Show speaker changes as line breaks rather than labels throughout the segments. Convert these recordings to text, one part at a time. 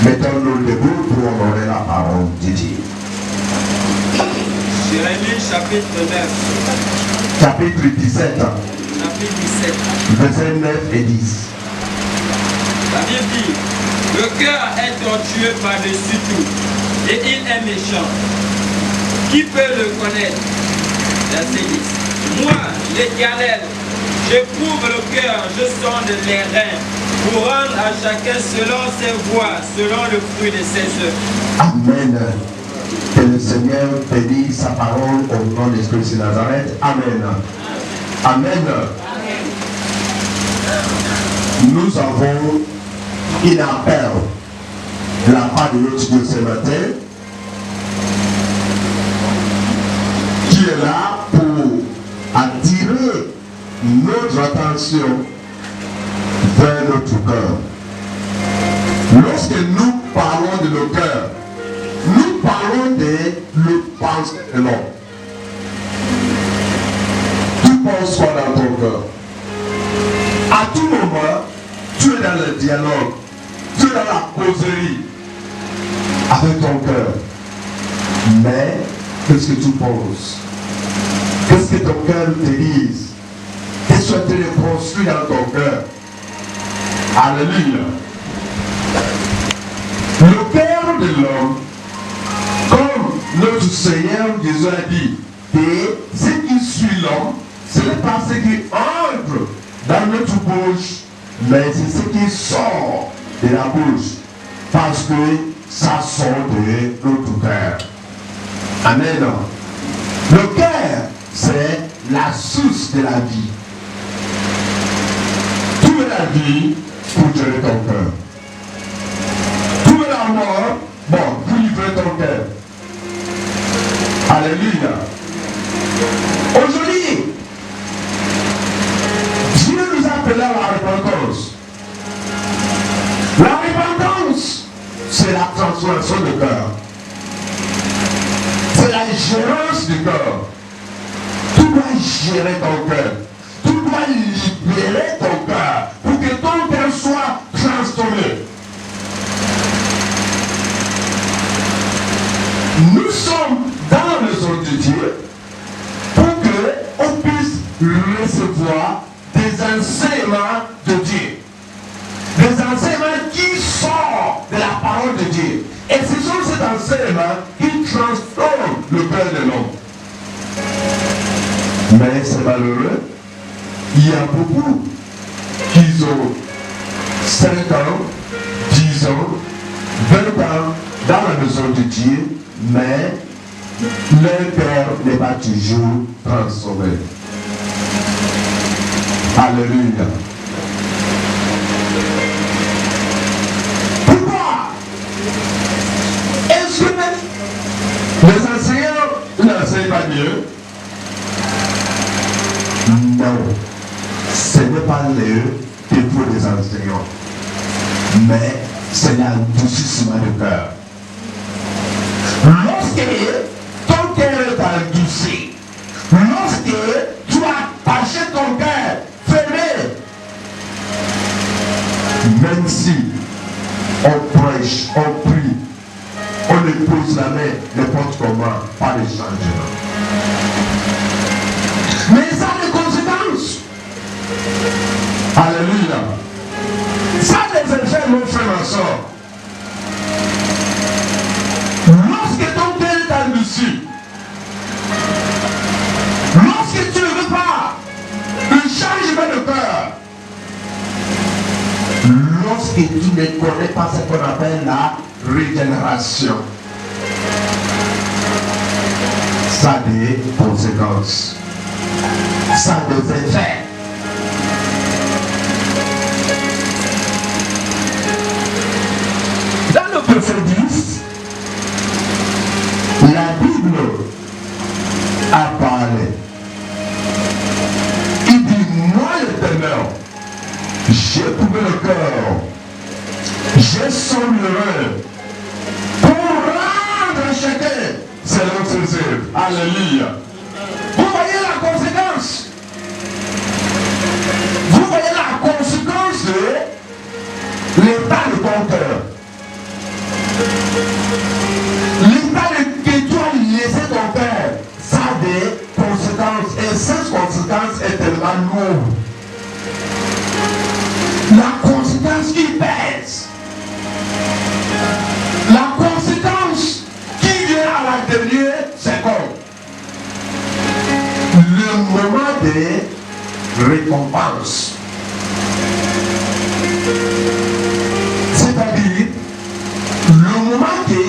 Mettons-nous debout pour honorer la parole de Dieu.
Jérémie chapitre 9.
Chapitre 17.
Chapitre 17.
Versets 9 et 10.
La Bible dit, le cœur est tortueux par-dessus tout, et il est méchant. Qui peut le connaître? Verset 10. Moi, l'Éternel, j'éprouve le cœur, je sonde les reins, pour rendre à chacun selon ses voies, selon le fruit de ses œuvres.
Amen. Que le Seigneur bénisse sa parole au nom de Jésus de Nazareth. Amen. Amen. Nous avons un appel de la part de notre Dieu ce matin qui est là pour attirer notre attention vers notre cœur. Lorsque nous parlons de nos cœurs, nous parlons de le pensée de l'homme. Tu penses quoi dans ton cœur? À tout moment, tu es dans le dialogue, tu es dans la causerie avec ton cœur. Mais qu'est-ce que tu penses? Qu'est-ce que ton cœur te dit? Qu'est-ce que tu as construit dans ton cœur? Alléluia. Le cœur de l'homme, comme notre Seigneur Jésus a dit, et ce qui suit l'homme, ce n'est pas ce qui entre dans notre bouche, mais c'est ce qui sort de la bouche, parce que ça sort de notre cœur. Amen. Le cœur, c'est la source de la vie. Tu veux la vie pour gérer ton cœur. Tu veux la mort, bon, pour livrer ton cœur. Alléluia. Aujourd'hui, Dieu nous appelle à la repentance. La repentance, c'est la transformation du cœur. C'est la gérance du cœur. Tu dois gérer ton cœur. Tu dois libérer ton cœur pour que ton cœur soit transformé. Nous sommes dans la maison de Dieu pour qu'on puisse recevoir des enseignements de Dieu. Des enseignements qui sortent de la parole de Dieu. Et ce sont ces enseignements qui transforment le cœur de l'homme. Mais c'est malheureux. Il y a beaucoup qui ont 5 ans, 10 ans, 20 ans dans la maison de Dieu, mais leur cœur n'est pas toujours transformé. Alléluia. Pourquoi? Est-ce que les enseignants n'enseignent pas mieux? Non. Ce n'est pas le défaut des enseignants, mais c'est l'adoucissement du cœur. Lorsque ton cœur est adouci, lorsque tu as caché ton cœur fermé, même si on prêche, on prie, on ne pose la main n'importe comment, pas de changement. Mais ça a des conséquences. Alléluia. Ça a des effets, mon frère, ma soeur. Lorsque ton cœur est endurci, lorsque tu ne veux pas un changement de cœur, lorsque tu ne connais pas ce qu'on appelle la régénération, ça a des conséquences, ça a des effets. Dans le verset 10, la Bible a parlé. Il dit, moi l'Éternel, j'ai trouvé le cœur, j'ai sonné le rein, pour rendre à chacun selon ses œuvres. Alléluia. Vous voyez la conséquence? Vous voyez la conséquence de l'état de ton cœur. des récompenses. C'est-à-dire, le moment que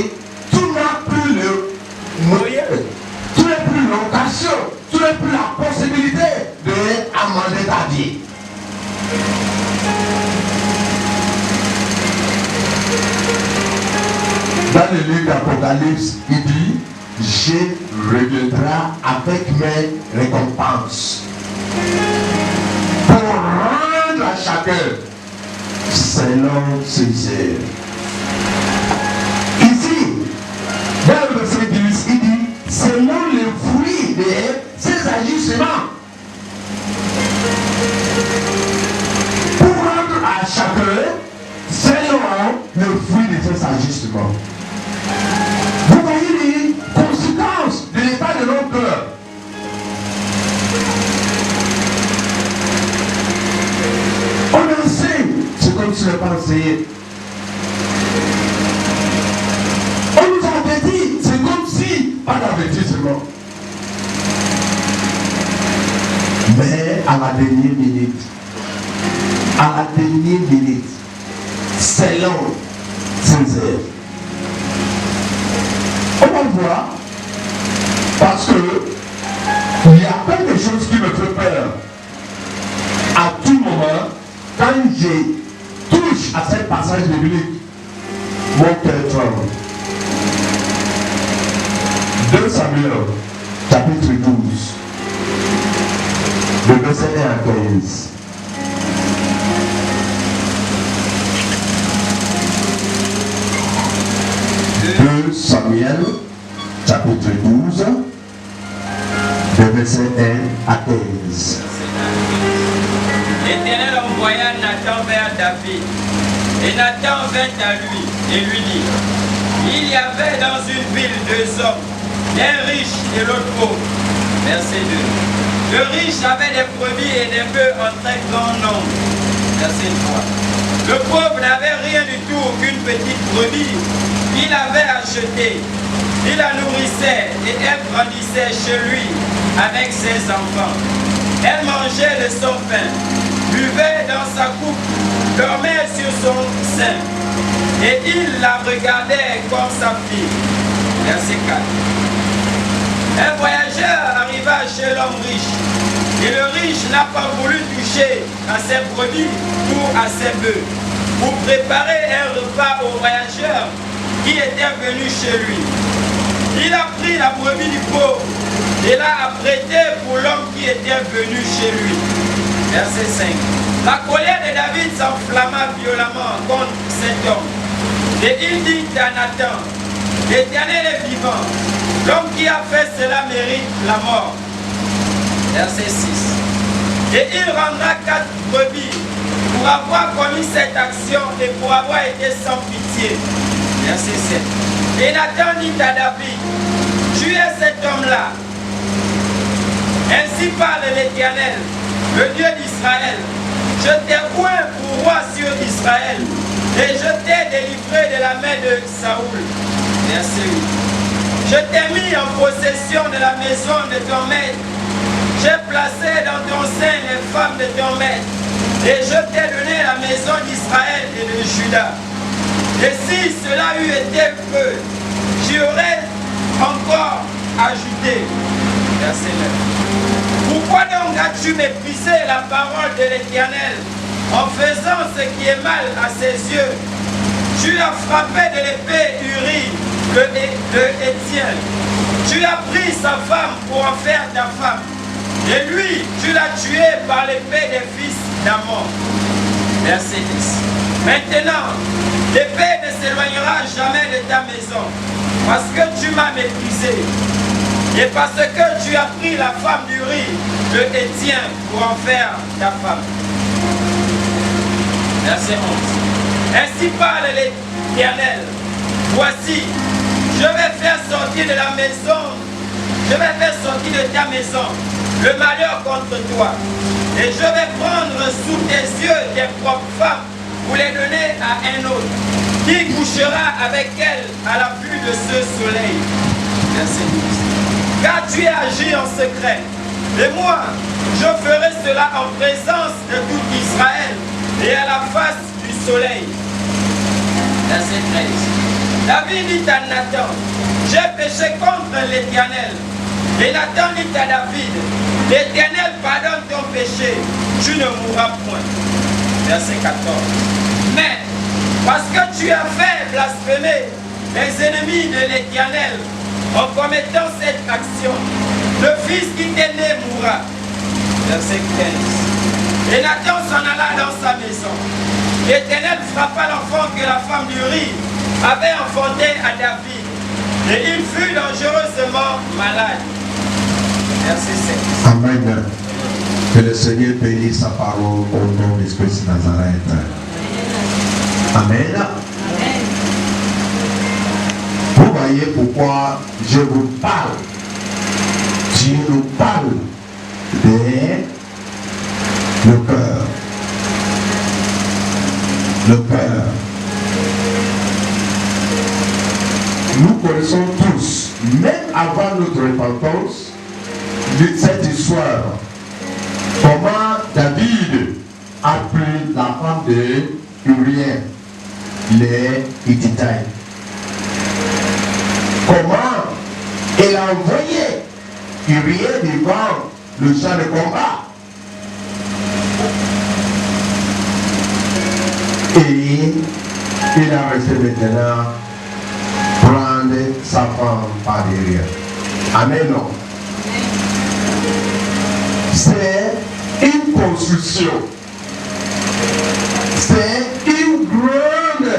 tu n'as plus le moyen, tu n'as plus l'occasion, tu n'as plus la possibilité d'amender ta vie. Dans le livre d'Apocalypse, il dit, je reviendrai avec mes récompenses pour rendre à chacun selon ses œuvres. Ici, dans le verset 10, il dit, selon le fruit de ses agissements, pour rendre à chacun selon le fruit de ses agissements. Vous voyez les conséquences de l'état de nos cœurs. On enseigne, c'est comme si on n'est pas enseigné. On nous avertit, c'est comme si pas d'avertissement. Mais à la dernière minute, selon ses œuvres. On va voir, parce que il y a plein de choses qui me font peur. À tout moment, quand je touche à ce passage biblique, mon cœur tremble. 2 Samuel, chapitre 12, le verset 1 à 15. 2 Samuel, chapitre 12, le verset 1 à 15.
L'Éternel envoya Nathan vers David. Et Nathan vint à lui et lui dit, il y avait dans une ville 2 hommes, l'un riche et l'autre pauvre. Verset 2. Le riche avait des brebis et des bœufs en très grand nombre. Verset 3. Le pauvre n'avait rien du tout qu'une petite brebis. Il avait acheté. Il la nourrissait et elle grandissait chez lui avec ses enfants. Elle mangeait de son pain, buvait dans sa coupe, dormait sur son sein. Et il la regardait comme sa fille. Verset 4. Un voyageur arriva chez l'homme riche. Et le riche n'a pas voulu toucher à ses brebis ou à ses bœufs pour préparer un repas au voyageur qui était venu chez lui. Il a pris la brebis du pauvre et l'a apprêtée pour l'homme qui était venu chez lui. Verset 5. La colère de David s'enflamma violemment contre cet homme. Et il dit à Nathan, l'Éternel est vivant, l'homme qui a fait cela mérite la mort. Verset 6. Et il rendra 4 brebis pour avoir commis cette action et pour avoir été sans pitié. Verset 7. Et Nathan dit à David, tu es cet homme-là. Ainsi parle l'Éternel, le Dieu d'Israël. Je t'ai oint pour roi sur Israël, et je t'ai délivré de la main de Saoul. Verset 8. Je t'ai mis en possession de la maison de ton maître. J'ai placé dans ton sein les femmes de ton maître, et je t'ai donné la maison d'Israël et de Juda. Et si cela eût été peu, j'y aurais encore ajouté. Verset 9. Pourquoi donc as-tu méprisé la parole de l'Éternel en faisant ce qui est mal à ses yeux? Tu as frappé de l'épée Uri, le Héthien. Tu as pris sa femme pour en faire ta femme. Et lui, tu l'as tué par l'épée des fils d'Amon. Verset 10. Maintenant, l'épée ne s'éloignera jamais de ta maison, parce que tu m'as méprisé. Et parce que tu as pris la femme d'Uri, le Héthien, pour en faire ta femme. Verset 11. Ainsi parle l'Éternel. Voici, je vais faire sortir de la maison, je vais faire sortir de ta maison le malheur contre toi. Et je vais prendre sous tes yeux tes propres femmes pour les donner à un autre, qui couchera avec elles à la vue de ce soleil. Verset 12. Car tu es agi en secret, et moi, je ferai cela en présence de tout Israël et à la face du soleil. Verset 13. David dit à Nathan, j'ai péché contre l'Éternel. Et Nathan dit à David, l'Éternel pardonne ton péché, tu ne mourras point. Verset 14. Mais, parce que tu as fait blasphémer les ennemis de l'Éternel en commettant cette action, le fils qui t'est né mourra. Verset 15. Et Nathan s'en alla dans sa maison. L'Éternel frappa l'enfant que la femme d'Uri avait enfanté à David. Et il fut dangereusement malade. Verset 7.
Amen. Que le Seigneur bénisse sa parole au nom de Christ de Nazareth. Amen. Vous voyez pourquoi je vous parle. Dieu nous parle de le cœur. Le cœur. Nous connaissons tous, même avant notre repentance, cette histoire. Comment David a pris la femme de Urien, les Hittitailles. Comment il a envoyé Urien devant le champ de combat. Et il a resté maintenant prendre sa femme par derrière. Amen. Non. C'est une construction. C'est une